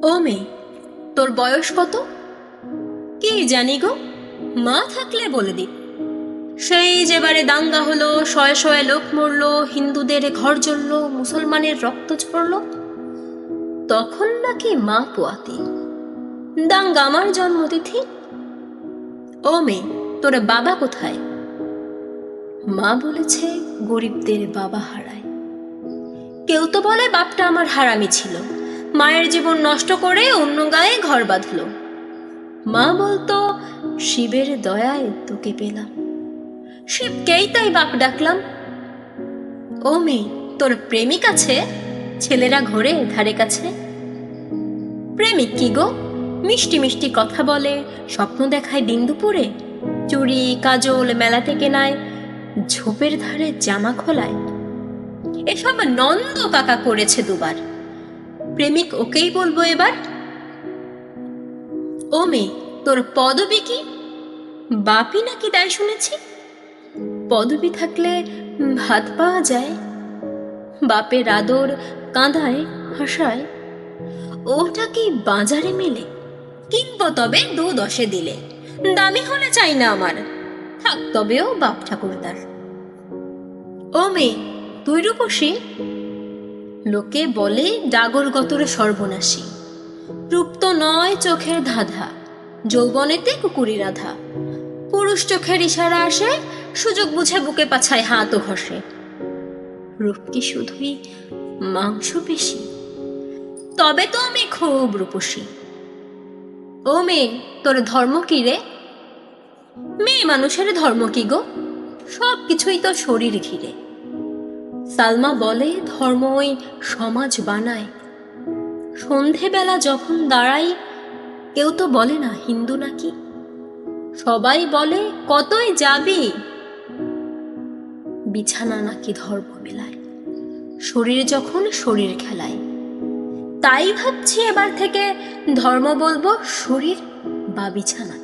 ও মেয়ে, তোর বয়স কত? কি জানি গো, মা থাকলে বলে দি। সেই যেবারে দাঙ্গা হলো, শয়ে শয়ে লোক মরলো, হিন্দুদের ঘর জ্বললো, মুসলমানের রক্ত ঝরলো, তখন নাকি মা পোয়াতি। দাঙ্গা আমার জন্মতিথি। ও মেয়ে, তোর বাবা কোথায়? মা বলেছে গরিবদের বাবা হারায়। কেউ তো বলে বাপটা আমার হারামি ছিল, মায়ের জীবন নষ্ট করে অন্য গায়ে ঘর বাঁধলো। মা বলতো শিবের দয়ায় তোকে পেলাম, শিবকেই তাই বাপ ডাকলাম। ও মেয়ে, তোর প্রেমিক আছে? ছেলেরা ঘোরে ধারে কাছে। প্রেমিক কি গো? মিষ্টি মিষ্টি কথা বলে, স্বপ্ন দেখায় দিন দুপুরে, চুড়ি কাজল মেলা থেকে নেয়, ঝোপের ধারে জামা খোলায়। এসব নন্দ কাকা করেছে দুবার, প্রেমিক ওকেই বলবো এবার। ও মেয়ে, তোর পদবী কি? বাপই নাকি দেয় শুনেছি। পদবী থাকলে ভাত পাওয়া যায়, বাপের আদর কাঁদায় হাসায়, ওটা কি বাজারে মেলে? কিনবো তবে 2-10 দিলে, দামি হলে চাই না আমার, থাক তবেও বাপ ঠাকুরদার। ও মেয়ে, তুই রূপসী? লোকে বলে ডাগর গতরে সর্বনাশী, রূপ তো নয় চোখের ধাঁধা, যৌবনেতে কুকুরি রাধা। পুরুষ চোখের ইশারা আসে, সুযোগ বুঝে বুকে পাছায় হাতও ঘষে। রূপ কি শুধুই মাংস পেশি? তবে তো আমি খুব রূপসী। ও মেয়ে, তোর ধর্ম কি রে? মেয়ে মানুষের ধর্ম কি গো, সব কিছুই তো শরীর ঘিরে। সালমা বলে ধর্ম ওই সমাজ বানায়। সন্ধেবেলা যখন দাঁড়াই, কেউ তো বলে না হিন্দু নাকি, সবাই বলে কতই যাবি। বিছানা নাকি ধর্ম মেলায়, শরীর যখন শরীর খেলায়। তাই ভাবছি এবার থেকে ধর্ম বলবো শরীর বা বিছানা।